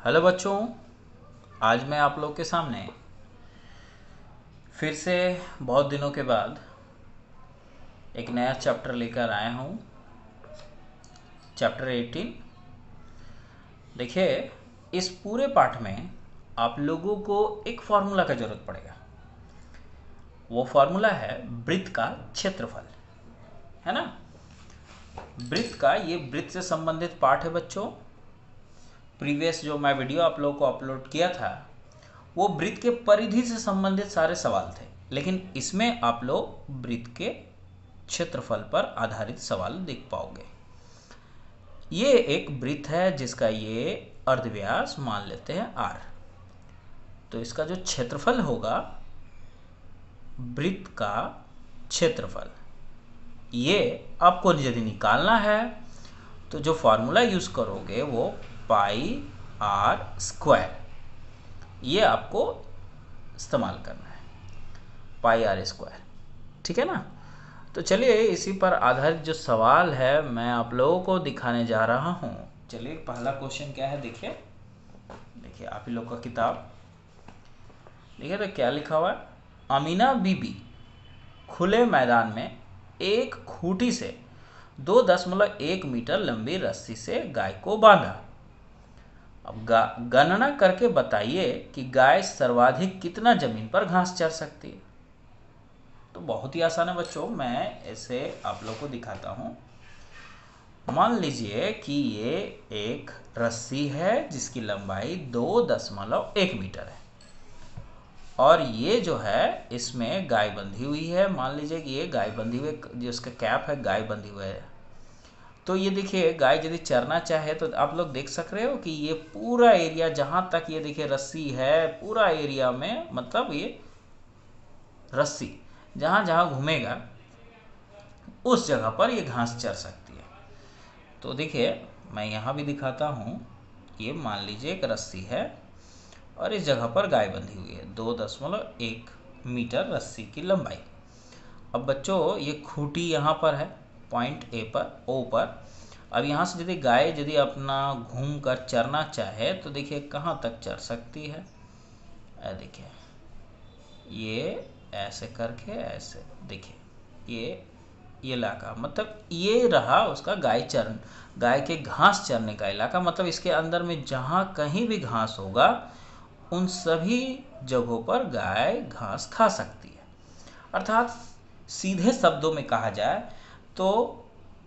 Hello बच्चों, आज मैं आप लोग के सामने फिर से बहुत दिनों के बाद एक नया चैप्टर लेकर आया हूँ। चैप्टर 18। देखिए, इस पूरे पाठ में आप लोगों को एक फार्मूला का ज़रूरत पड़ेगा। वो फार्मूला है वृत्त का क्षेत्रफल, है ना। वृत्त का ये वृत्त से संबंधित पाठ है बच्चों। प्रीवियस जो मैं वीडियो आप लोगों को अपलोड किया था वो वृत्त के परिधि से संबंधित सारे सवाल थे, लेकिन इसमें आप लोग वृत्त के क्षेत्रफल पर आधारित सवाल देख पाओगे। ये एक वृत्त है जिसका ये अर्धव्यास मान लेते हैं r। तो इसका जो क्षेत्रफल होगा, वृत्त का क्षेत्रफल, ये आपको यदि निकालना है तो जो फॉर्मूला यूज करोगे वो पाई आर स्क्वायर, ये आपको इस्तेमाल करना है, पाई आर स्क्वायर। ठीक है ना। तो चलिए, इसी पर आधारित जो सवाल है मैं आप लोगों को दिखाने जा रहा हूँ। चलिए, पहला क्वेश्चन क्या है, देखिए आप ही लोग का किताब। देखिए तो क्या लिखा हुआ है। अमीना बीबी खुले मैदान में एक खूंटी से 2.1 मीटर लंबी रस्सी से गाय को बांधा। अब गणना करके बताइए कि गाय सर्वाधिक कितना जमीन पर घास चर सकती है। तो बहुत ही आसान है बच्चों, मैं इसे आप लोग को दिखाता हूँ। मान लीजिए कि ये एक रस्सी है जिसकी लंबाई 2.1 मीटर है और ये जो है इसमें गाय बंधी हुई है। मान लीजिए कि ये गाय बंधी हुई, जो इसका कैप है गाय बंधी हुई है। तो ये देखिए, गाय यदि चरना चाहे तो आप लोग देख सक रहे हो कि ये पूरा एरिया जहाँ तक ये देखिए रस्सी है, पूरा एरिया में मतलब ये रस्सी जहाँ जहाँ घूमेगा उस जगह पर ये घास चर सकती है। तो देखिए, मैं यहाँ भी दिखाता हूँ। ये मान लीजिए एक रस्सी है और इस जगह पर गाय बंधी हुई है, 2.1 मीटर रस्सी की लंबाई। अब बच्चों, ये खूंटी यहाँ पर है, पॉइंट ए पर, ओ पर। अब यहाँ से यदि गाय यदि अपना घूम कर चरना चाहे तो देखिए कहाँ तक चर सकती है। देखिए ये ऐसे करके ऐसे, देखिए ये इलाका, मतलब ये रहा उसका गाय के घास चरने का इलाका। मतलब इसके अंदर में जहाँ कहीं भी घास होगा उन सभी जगहों पर गाय घास खा सकती है। अर्थात सीधे शब्दों में कहा जाए तो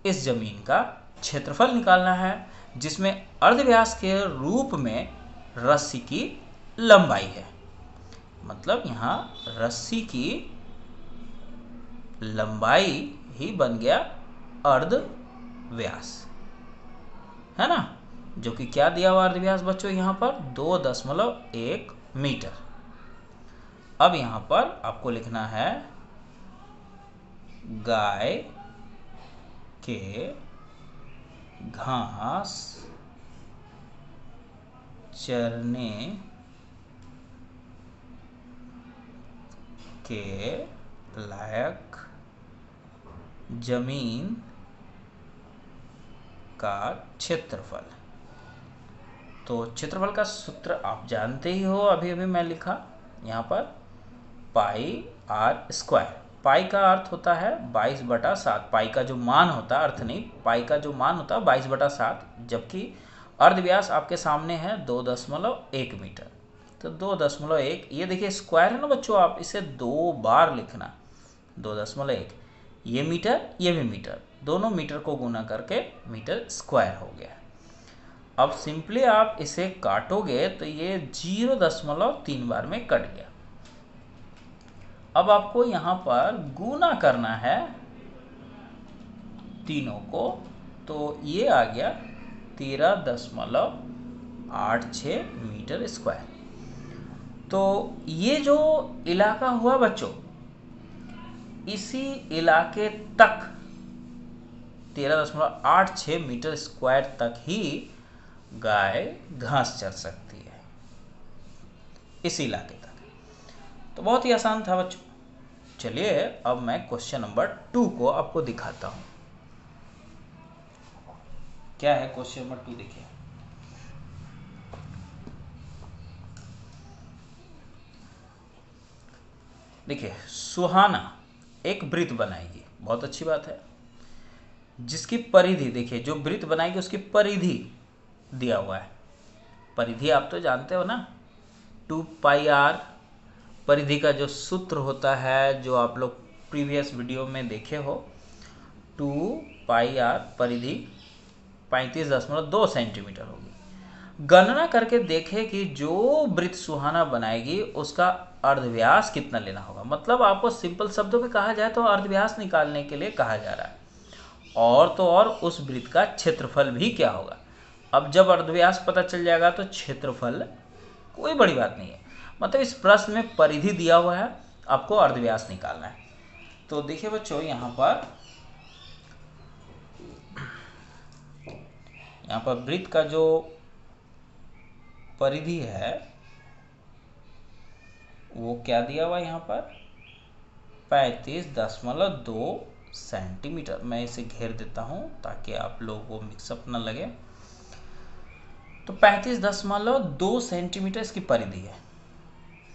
इस जमीन का क्षेत्रफल निकालना है जिसमें अर्धव्यास के रूप में रस्सी की लंबाई है। मतलब यहाँ रस्सी की लंबाई ही बन गया अर्धव्यास, है ना। जो कि क्या दिया हुआ अर्धव्यास बच्चों, यहाँ पर 2.1 मीटर। अब यहाँ पर आपको लिखना है गाय के घास चरने के लायक जमीन का क्षेत्रफल। तो क्षेत्रफल का सूत्र आप जानते ही हो, अभी अभी मैं लिखा यहाँ पर, पाई आर स्क्वायर। पाई का अर्थ होता है 22/7। पाई का जो मान होता है, अर्थ नहीं, पाई का जो मान होता है 22/7, जबकि अर्धव्यास आपके सामने है 2.1 मीटर। तो 2.1, ये देखिए स्क्वायर है ना बच्चों, आप इसे 2 बार लिखना। 2.1, ये मीटर ये भी मीटर, दोनों मीटर को गुना करके मीटर स्क्वायर हो गया। अब सिंपली आप इसे काटोगे तो ये 0.3 बार में कट गया। अब आपको यहाँ पर गुना करना है तीनों को, तो ये आ गया 13.86 मीटर स्क्वायर। तो ये जो इलाका हुआ बच्चों, इसी इलाके तक 13.86 मीटर स्क्वायर तक ही गाय घास चर सकती है, इस इलाके तक। तो बहुत ही आसान था बच्चों। चलिए, अब मैं क्वेश्चन नंबर 2 को आपको दिखाता हूं। क्या है क्वेश्चन नंबर 2, देखिए। देखिए सुहाना एक वृत्त बनाएगी, बहुत अच्छी बात है, जिसकी परिधि देखिए, जो वृत्त बनाएगी उसकी परिधि दिया हुआ है। परिधि आप तो जानते हो ना, 2πr परिधि का जो सूत्र होता है, जो आप लोग प्रीवियस वीडियो में देखे हो, 2πr परिधि 35.2 सेंटीमीटर होगी। गणना करके देखें कि जो वृत्त सुहाना बनाएगी उसका अर्धव्यास कितना लेना होगा। मतलब आपको सिंपल शब्दों में कहा जाए तो अर्धव्यास निकालने के लिए कहा जा रहा है, और तो और उस वृत्त का क्षेत्रफल भी क्या होगा। अब जब अर्धव्यास पता चल जाएगा तो क्षेत्रफल कोई बड़ी बात नहीं है। मतलब इस प्रश्न में परिधि दिया हुआ है, आपको अर्धव्यास निकालना है। तो देखिए बच्चों, यहाँ पर वृत्त का जो परिधि है वो क्या दिया हुआ है, यहाँ पर 35.2 सेंटीमीटर। मैं इसे घेर देता हूँ ताकि आप लोगों को मिक्सअप न लगे। तो 35.2 सेंटीमीटर इसकी परिधि है।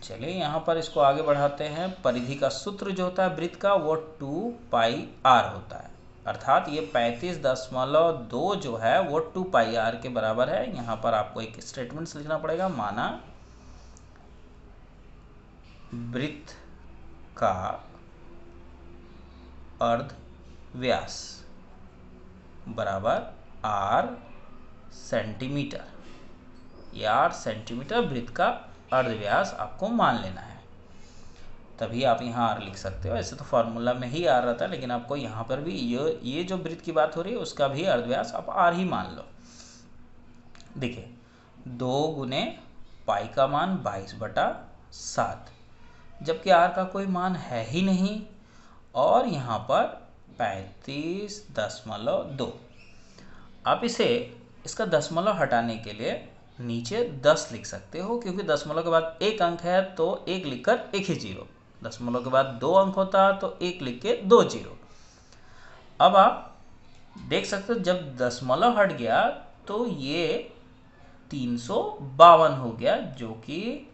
चलिए यहाँ पर इसको आगे बढ़ाते हैं। परिधि का सूत्र जो होता है वृत्त का वो 2πr होता है, अर्थात ये 35.2 जो है वो 2πr के बराबर है। यहाँ पर आपको एक स्टेटमेंट लिखना पड़ेगा, माना वृत्त का अर्धव्यास बराबर r सेंटीमीटर। ये 8 सेंटीमीटर वृत्त का अर्धव्यास आपको मान लेना है, तभी आप यहाँ r लिख सकते हो। ऐसे तो फॉर्मूला में ही r रहता है, लेकिन आपको यहाँ पर भी ये जो वृत्त की बात हो रही है उसका भी अर्धव्यास आप r ही मान लो। देखिए 2 गुने पाई का मान 22/7, जबकि r का कोई मान है ही नहीं, और यहाँ पर 35.2। आप इसका दशमलव हटाने के लिए नीचे 10 लिख सकते हो, क्योंकि दशमलव के बाद एक अंक है तो एक लिखकर एक ही जीरो, दशमलव के बाद 2 अंक होता तो एक लिख के 2 जीरो। अब आप देख सकते हो जब दशमलव हट गया तो ये 352 हो गया, जो कि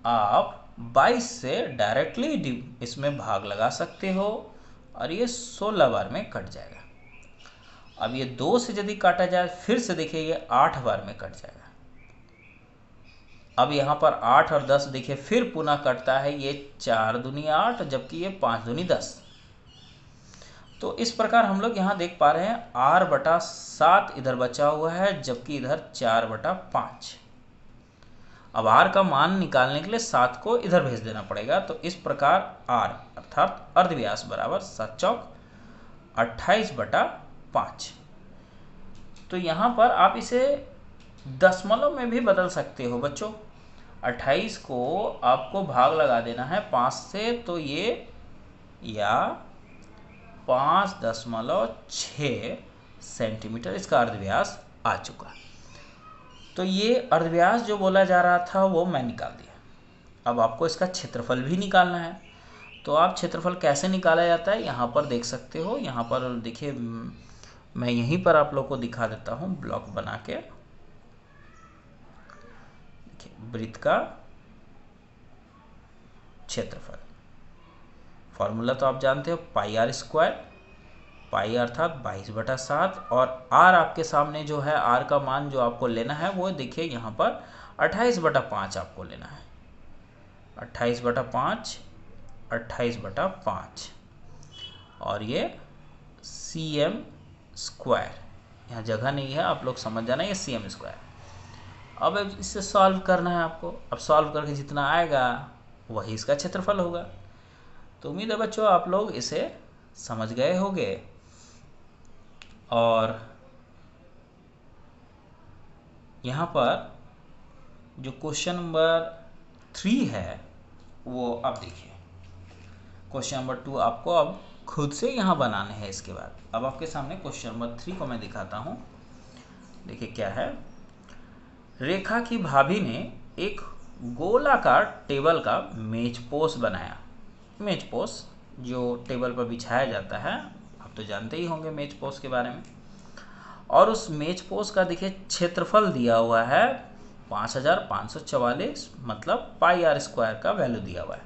आप 22 से डायरेक्टली इसमें भाग लगा सकते हो, और ये 16 बार में कट जाएगा। अब ये 2 से यदि काटा जाए फिर से देखिए ये 8 बार में कट जाएगा। अब यहाँ पर 8 और 10 देखिए फिर पुनः कटता है, ये 4 दूनी 8, जबकि ये 5 दूनी 10। तो इस प्रकार हम लोग यहाँ देख पा रहे हैं r/7 इधर बचा हुआ है, जबकि इधर 4/5। अब r का मान निकालने के लिए 7 को इधर भेज देना पड़ेगा। तो इस प्रकार r अर्थात अर्धव्यास बराबर 7 चौक 28/5। तो यहाँ पर आप इसे दशमलव में भी बदल सकते हो बच्चों। 28 को आपको भाग लगा देना है 5 से, तो ये या 5.6 सेंटीमीटर इसका अर्धव्यास आ चुका। तो ये अर्धव्यास जो बोला जा रहा था वो मैं निकाल दिया। अब आपको इसका क्षेत्रफल भी निकालना है। तो आप क्षेत्रफल कैसे निकाला जाता है यहाँ पर देख सकते हो। यहाँ पर देखिए मैं यहीं पर आप लोग को दिखा देता हूँ ब्लॉक बना के। देखिए वृत्त का क्षेत्रफल, फॉर्मूला तो आप जानते हो, πr², पाई अर्थात 22/7, और r आपके सामने जो है r का मान जो आपको लेना है वो देखिए यहाँ पर 28/5 आपको लेना है। 28/5 और ये cm², यहाँ जगह नहीं है, आप लोग समझ जाना, ये cm²। अब इसे सॉल्व करना है आपको। अब सॉल्व करके जितना आएगा वही इसका क्षेत्रफल होगा। तो उम्मीद है बच्चों आप लोग इसे समझ गए होंगे। और यहाँ पर जो क्वेश्चन नंबर 3 है वो अब देखिए, क्वेश्चन नंबर 2 आपको अब खुद से यहाँ बनाने हैं। इसके बाद अब आपके सामने क्वेश्चन नंबर 3 को मैं दिखाता हूँ। देखिए क्या है, रेखा की भाभी ने एक गोलाकार टेबल का मेजपोश बनाया। मेजपोश जो टेबल पर बिछाया जाता है, आप तो जानते ही होंगे मेजपोश के बारे में। और उस मेजपोश का देखिए क्षेत्रफल दिया हुआ है 5544, मतलब πr² का वैल्यू दिया हुआ है।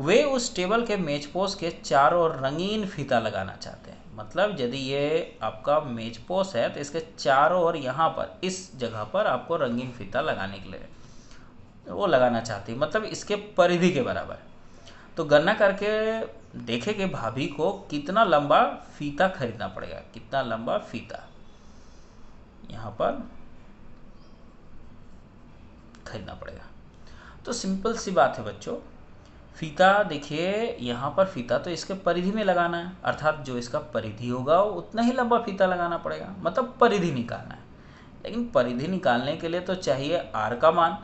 वे उस टेबल के मेज पोस्ट के चारों ओर रंगीन फीता लगाना चाहते हैं। मतलब यदि ये आपका मेज पोस्ट है तो इसके चारों ओर यहाँ पर इस जगह पर आपको रंगीन फीता लगाने के लिए वो लगाना चाहती है, मतलब इसके परिधि के बराबर। तो गणना करके देखें कि भाभी को कितना लंबा फीता खरीदना पड़ेगा, कितना लंबा फीता यहाँ पर खरीदना पड़ेगा। तो सिंपल सी बात है बच्चों, फीता देखिए यहाँ पर फीता तो इसके परिधि में लगाना है, अर्थात जो इसका परिधि होगा वो उतना ही लंबा फीता लगाना पड़ेगा, मतलब परिधि निकालना है। लेकिन परिधि निकालने के लिए तो चाहिए आर का मान,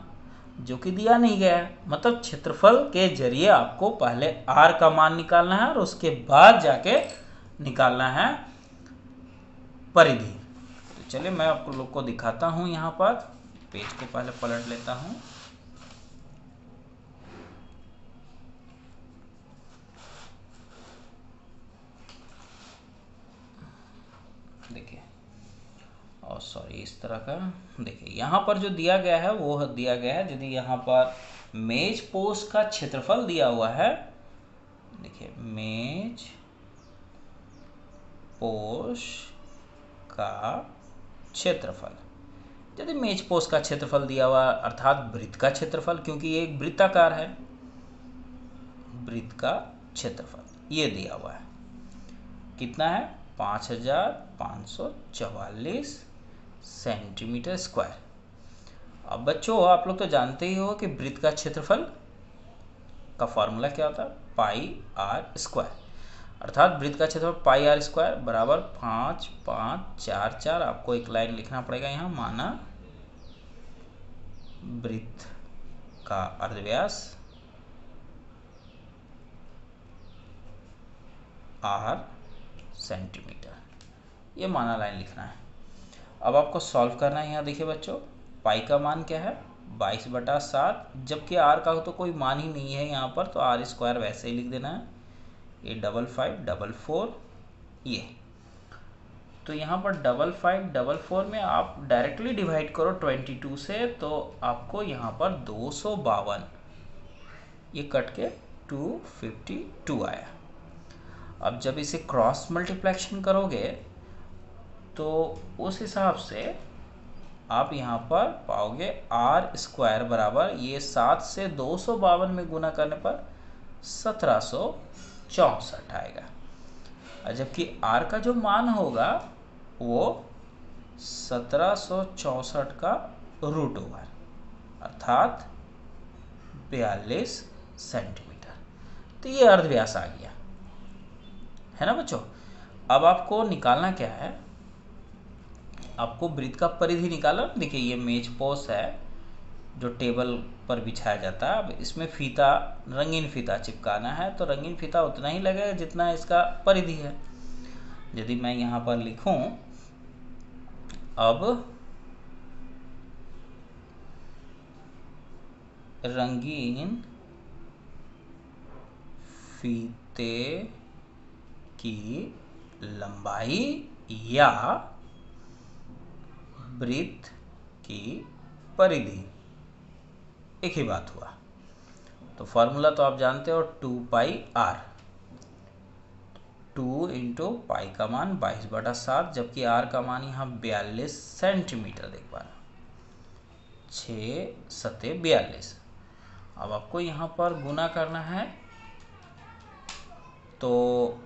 जो कि दिया नहीं गया है। मतलब क्षेत्रफल के जरिए आपको पहले आर का मान निकालना है और उसके बाद जाके निकालना है परिधि। तो चलिए मैं आप लोग को दिखाता हूँ। यहाँ पर पेज को पहले पलट लेता हूँ। देखिए, और सॉरी इस तरह का, देखिए यहाँ पर जो दिया गया है वो दिया गया है, यदि यहाँ पर मेज पोस्ट का क्षेत्रफल दिया हुआ है, देखिए मेज पोस्ट का क्षेत्रफल, यदि मेज पोस्ट का क्षेत्रफल दिया हुआ अर्थात वृत्त का क्षेत्रफल, क्योंकि ये एक वृत्ताकार है, वृत्त का क्षेत्रफल ये दिया हुआ है, कितना है 5544 सेंटीमीटर स्क्वायर। अब बच्चों आप लोग तो जानते ही हो कि वृत्त का क्षेत्रफल का फॉर्मूला क्या होता है, पाई आर स्क्वायर, अर्थात वृत्त का क्षेत्रफल पाई आर स्क्वायर बराबर 5544। आपको एक लाइन लिखना पड़ेगा यहाँ, माना वृत्त का अर्धव्यास आर सेंटीमीटर, ये माना लाइन लिखना है। अब आपको सॉल्व करना है। यहाँ देखिए बच्चों, पाई का मान क्या है 22/7, जबकि आर का तो कोई मान ही नहीं है यहाँ पर, तो आर स्क्वायर वैसे ही लिख देना है। ये 5544 ये, तो यहाँ पर 5544 में आप डायरेक्टली डिवाइड करो 22 से, तो आपको यहाँ पर 252, ये कट के 252 आया। अब जब इसे क्रॉस मल्टीप्लिकेशन करोगे तो उस हिसाब से आप यहाँ पर पाओगे आर स्क्वायर बराबर, ये 7 से 252 में गुना करने पर 1764 आएगा। और जबकि आर का जो मान होगा वो 1764 का रूट ओवर, अर्थात 42 सेंटीमीटर। तो ये अर्धव्यास आ गया है ना बच्चों। अब आपको निकालना क्या है, आपको वृत्त का परिधि निकालना। देखिए ये मेज पोस्ट है जो टेबल पर बिछाया जाता है, अब इसमें फीता, रंगीन फीता चिपकाना है, तो रंगीन फीता उतना ही लगेगा जितना इसका परिधि है। यदि मैं यहाँ पर लिखूं, अब रंगीन फीते की लंबाई या वृत्त की परिधि, एक ही बात हुआ। तो फॉर्मूला तो आप जानते हो 2πr, 2 इंटू पाई का मान 22/7, जबकि आर का मान यहाँ 42 सेंटीमीटर, देख पा रहे 6 सते 42। अब आपको यहाँ पर गुना करना है, तो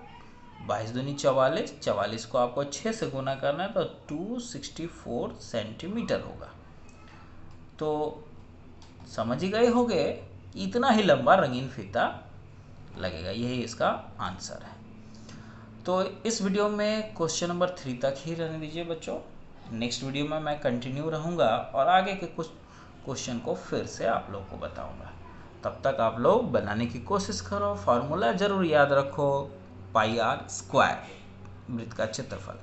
22 दूनी 44, 44 को आपको 6 से गुना करना है तो 264 सेंटीमीटर होगा। तो समझ ही गए होंगे इतना ही लंबा रंगीन फीता लगेगा, यही इसका आंसर है। तो इस वीडियो में क्वेश्चन नंबर 3 तक ही रहने दीजिए बच्चों। नेक्स्ट वीडियो में मैं कंटिन्यू रहूँगा और आगे के कुछ क्वेश्चन को फिर से आप लोग को बताऊँगा। तब तक आप लोग बनाने की कोशिश करो, फार्मूला ज़रूर याद रखो, पाई आर स्क्वायर वृत्त का क्षेत्रफल।